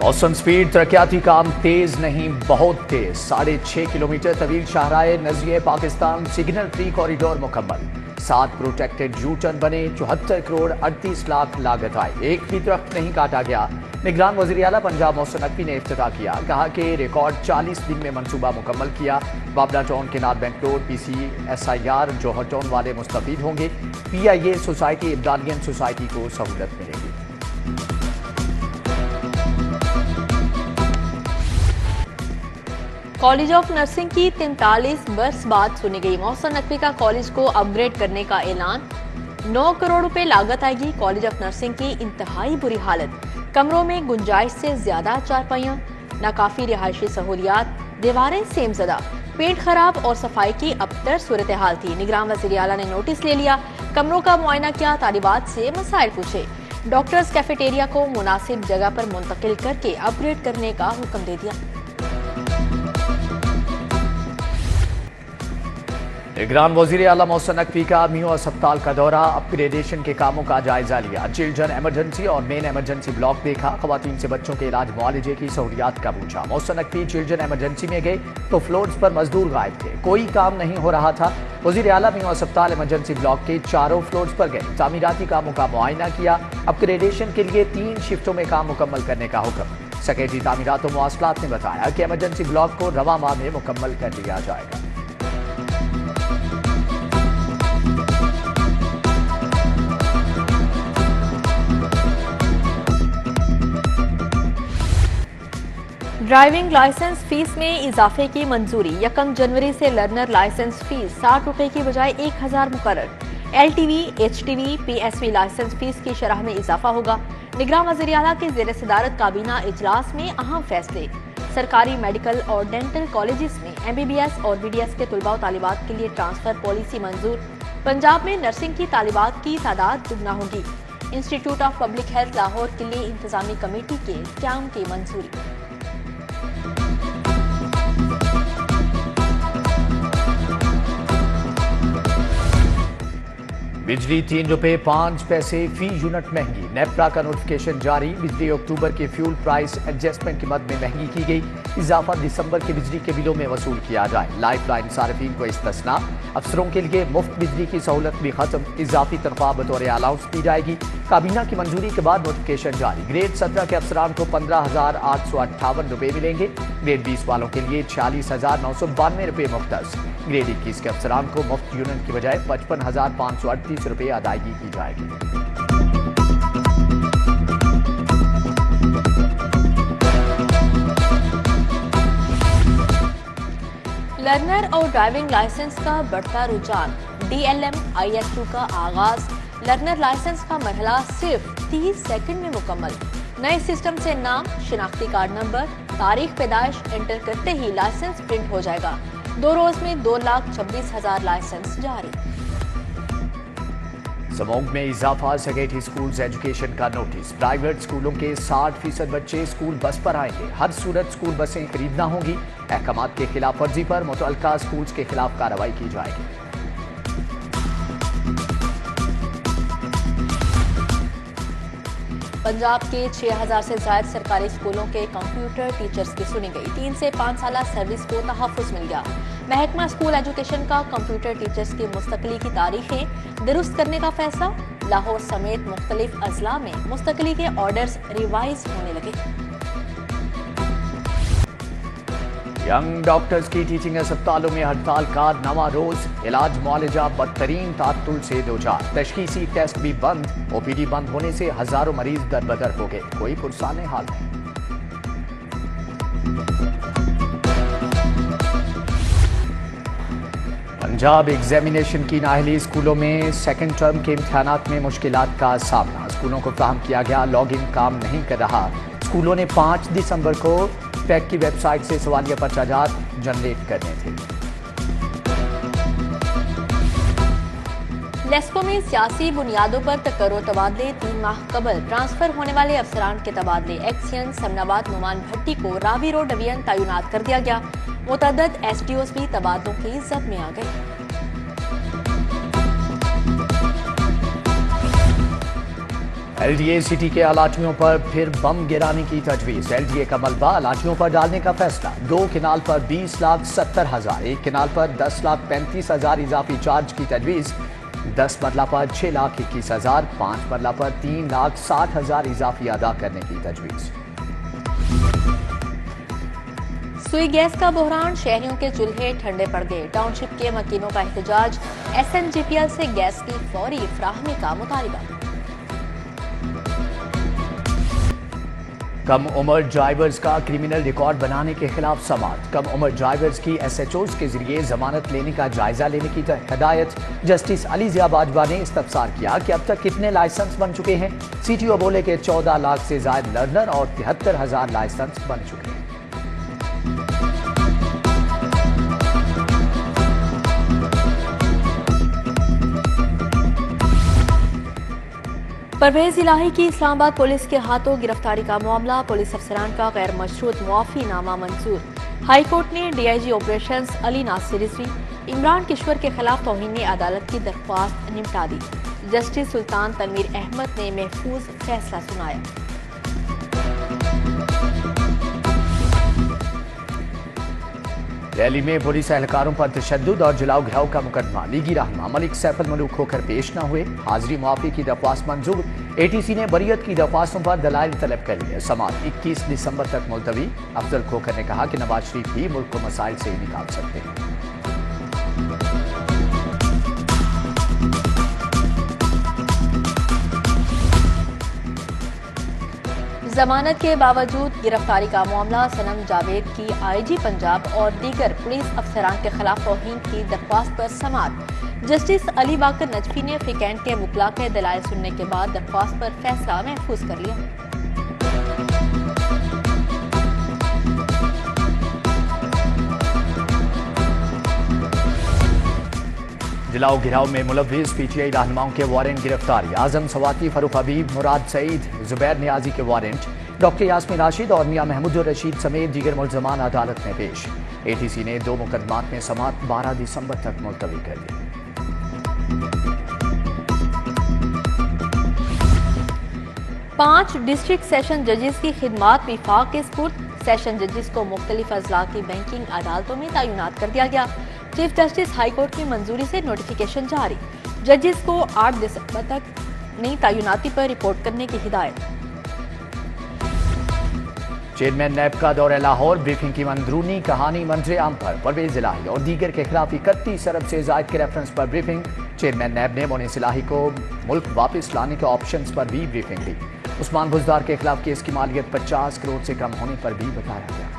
मौसम स्पीड तरक्याती काम तेज नहीं बहुत तेज 6.5 किलोमीटर तवील शाहराए नज़रिए पाकिस्तान सिग्नल फ्री कॉरिडोर मुकम्मल 7 प्रोटेक्टेड यू टर्न बने 74 करोड़ 38 लाख लागत आई एक भी दरख्त नहीं काटा गया। निगरान वज़ीर आला पंजाब मोहसिन नकवी ने इफ्तिताह किया, कहा कि रिकॉर्ड 40 दिन में मंसूबा मुकम्मल किया। बाबला टाउन के नाथ बैंक रोड PCSIR जौहर टाउन वाले मुस्तफीद होंगे। PIA सोसाइटी इब्दालियन सोसाइटी को सहूलत मिलेगी। कॉलेज ऑफ नर्सिंग की 43 बरस बाद सुनी गई मोहसिन नकवी का कॉलेज को अपग्रेड करने का ऐलान। 9 करोड़ रुपए लागत आएगी। कॉलेज ऑफ नर्सिंग की इंतहाई बुरी हालत, कमरों में गुंजाइश से ज्यादा चारपाइयां, नाकाफी रिहायशी सहूलियात, दीवारें सेमजदा, पेंट खराब और सफाई की अबतर सूरत हाल थी। निगरान वज़ीर आला ने नोटिस ले लिया, कमरों का मुआयना किया, तालिबात से मसाइल पूछे। डॉक्टर्स कैफेटेरिया को मुनासिब जगह पर मुंतकिल करके अपग्रेड करने का हुक्म दे दिया। निगरान वज़ीर आला मोहसिन नकवी का मियो अस्पताल का दौरा, अपग्रेडेशन के कामों का जायजा लिया। चिल्ड्रन एमरजेंसी और मेन एमरजेंसी ब्लॉक देखा, खवातीन से बच्चों के इलाज मुआलजे की सहूलियात का पूछा। मोहसिन नकवी चिल्ड्रन एमरजेंसी में गए तो फ्लोर्स पर मजदूर गायब थे, कोई काम नहीं हो रहा था। वज़ीर आला मियो अस्पताल एमरजेंसी ब्लॉक के चारों फ्लोर्स पर गए, तामीराती कामों का मुआयना किया। अपग्रेडेशन के लिए 3 शिफ्टों में काम मुकम्मल करने का हुक्म। सेक्रेटरी तामीरात और मवासलात ने बताया कि एमरजेंसी ब्लॉक को रवा माह में मुकम्मल कर लिया जाएगा। ड्राइविंग लाइसेंस फीस में इजाफे की मंजूरी। 1 जनवरी से लर्नर लाइसेंस फीस 60 रुपए की बजाय 1000 मुकर्रर। LTV, HTV, PSV licence fees की शरह में इजाफा होगा। निगरान वज़ीर आला के ज़ेर सदारत काबीना इजलास में अहम फैसले। सरकारी मेडिकल और डेंटल कॉलेजेस में MBBS और BDS के तुलबा और तालिबात के लिए ट्रांसफर पॉलिसी मंजूर। पंजाब में नर्सिंग की तालिबात की तादाद दुगना होगी। Institute of public health Lahore के लिए इंतजामी कमेटी के क़याम की मंजूरी। बिजली 3 रुपए 5 पैसे फी यूनिट महंगी। नेपरा का नोटिफिकेशन जारी। बिजली अक्टूबर के फ्यूल प्राइस एडजस्टमेंट की मद में महंगी की गई। इजाफा दिसंबर के बिजली के बिलों में वसूल किया जाए। लाइफ लाइन सार्फिन को इस्तिस्ना। अफसरों के लिए मुफ्त बिजली की सहूलत भी खत्म। इजाफी तनख्वाह बतौर अलाउंस दी जाएगी। काबीना की मंजूरी के बाद नोटिफिकेशन जारी। ग्रेड 17 के अफसरान को 15,858 रुपए मिलेंगे। ग्रेड 20 वालों के लिए 46,992 रुपए मुख्तस। ग्रेड 21 के अफसरान को मुफ्त यूनिट की बजाय 55,538 रुपए अदायगी की जाएगी। लर्नर और ड्राइविंग लाइसेंस का बढ़ता रुझान। DLM IS2 का आगाज। लर्नर लाइसेंस का मरहला सिर्फ 30 सेकंड में मुकम्मल। नए सिस्टम से नाम, शिनाख्ती कार्ड नंबर, तारीख पैदाइश एंटर करते ही लाइसेंस प्रिंट हो जाएगा। 2 रोज में 2,26,000 लाइसेंस जारी। समोग में इजाफा। सेकेंडरी स्कूल्स एजुकेशन का नोटिस। प्राइवेट स्कूलों के 60% बच्चे स्कूल बस पर आएंगे। हर सूरत स्कूल बसें खरीदना होंगी। अहकामात के खिलाफ वर्जी पर मुतल्लिका स्कूल्स के खिलाफ कार्रवाई की जाएगी। पंजाब के 6,000 से ज्यादा सरकारी स्कूलों के कंप्यूटर टीचर्स की सुनी गई। 3 से 5 साल सर्विस को तहफ़्फ़ुज़ मिल गया। महकमा स्कूल एजुकेशन का कंप्यूटर टीचर्स की मुस्तकिली की तारीखें दुरुस्त करने का फैसला। लाहौर समेत मुख्तलिफ अजला में मुस्तकिली के ऑर्डर्स रिवाइज होने लगे। यंग डॉक्टर्स की टीचिंग अस्पतालों में हड़ताल का नवा रोज। इलाज मुआलजा बदतरीन तातुल से दोचार। तशखीसी टेस्ट भी बंद। OPD बंद होने से हजारों मरीज दरबदर हो गए। कोई पुरसाने हाल नहीं। पंजाब एग्जामिनेशन की नाअहली। स्कूलों में सेकंड टर्म के इम्तिहानात में मुश्किलात का सामना। स्कूलों को फराहम किया गया लॉगिन काम नहीं कर रहा। स्कूलों ने 5 दिसंबर को पैक की वेबसाइट से सवालिया पर्चाजात जनरेट करने थे। लेस्को में सियासी बुनियादों पर तकर्रो तबादले। 3 माह कबल ट्रांसफर होने वाले अफसरान के तबादले। एक्सियन समनाबाद नुमान भट्टी को रावी रोड डिवीजन तैनात कर दिया गया। मुतअद्दिद SDOs भी तबादलों की जद में आ गए। LDA सिटी के अलाटियों पर फिर बम गिराने की तजवीज। LDA का मलबा अलाटियों पर डालने का फैसला। 2 किनाल पर 20,70,000, 1 किनाल पर 10,35,000 इजाफी चार्ज की तजवीज। 10 मरला पर 6,21,000, 5 मरला पर 3,60,000 इजाफी अदा करने की तजवीज। सुई गैस का बहरान, शहरियों के चूल्हे ठंडे पड़ गए। टाउनशिप के मकीनों का एहतजाज, SNGPL से गैस की फौरी फराहमी का मुतालबा। कम उम्र ड्राइवर्स का क्रिमिनल रिकॉर्ड बनाने के खिलाफ समाअत। कम उम्र ड्राइवर्स की SHOs के जरिए जमानत लेने का जायजा लेने की हिदायत। जस्टिस अली ज़िया बाजवा ने इस्तफसार किया कि अब तक कितने लाइसेंस बन चुके हैं। CTO बोले कि 14 लाख से ज्यादा लर्नर और 73,000 लाइसेंस बन चुके हैं। परवेज इलाही की इस्लामाबाद पुलिस के हाथों गिरफ्तारी का मामला। पुलिस अफसरान का गैर मशरूत मुआफी नामा मंजूर। हाई कोर्ट ने DIG ऑपरेशंस अली नासिर रिजवी, इमरान किश्वर के खिलाफ तौहीन अदालत की दरख्वास्त निपटा दी। जस्टिस सुल्तान तनवीर अहमद ने महफूज फैसला सुनाया। रैली में पुलिस एहलकारों पर तशद्दुद और जलाओ घिराव का मुकदमा। लीगी रहनुमा मलिक सैफ मलूक होकर पेश न हुए। हाजिरी मुआफी की दरख्वास्त मंजूर। ATC ने बरियत की दरख्वास्तों पर दलाइल तलब कर लिए। समाअत 21 दिसंबर तक मुलतवी। अफजल खोखर ने कहा कि नवाज शरीफ ही मुल्क को मसाइल से निकाल सकते हैं। जमानत के बावजूद गिरफ्तारी का मामला। सनम जावेद की IG पंजाब और दीगर पुलिस अफसरान के खिलाफ तौहीन की दरख्वास्त पर समाअत। जस्टिस अली बाकर नजफी ने फ्रीकैंट के मुकला के दलाइल सुनने के बाद दरख्वास्त पर फैसला महफूज कर लिया। जलाओ घिराव में मुलव्विस PTI रहनुमाओं के वारंट गिरफ्तारी। आजम सवाती, फरूख हबीब, मुराद सईद, जुबैर नियाजी के वारंट। डॉक्टर यास्मीन राशिद और मियां महमूदुर रशीद समेत दीगर मुल्ज़मान अदालत में पेश। ATC ने 2 मुकदमात में समाअत 12 दिसंबर तक मुलतवी कर दी। पांच डिस्ट्रिक्ट सेशन जजेस की खिदमात विफाक के स्पुर्द। सेशन जजेस को मुख्तलिफ अजला की बैंकिंग अदालतों में तैनात कर दिया गया। चीफ जस्टिस हाई कोर्ट की मंजूरी से नोटिफिकेशन जारी। जजेस को 8 दिसंबर तक नई तैनाती पर रिपोर्ट करने की हिदायत। चेयरमैन नैब का दौरा लाहौर। ब्रीफिंग की अंदरूनी कहानी मंजर आम पर परवेज इलाही और दीगर के खिलाफ 31 अरब से जायद के रेफरेंस पर ब्रीफिंग। चेयरमैन नैब ने मोनिस इलाही को मुल्क वापस लाने के ऑप्शंस पर भी ब्रीफिंग दी। उस्मान बुजदार के खिलाफ केस की मालियत 50 करोड़ से कम होने पर भी बताया गया।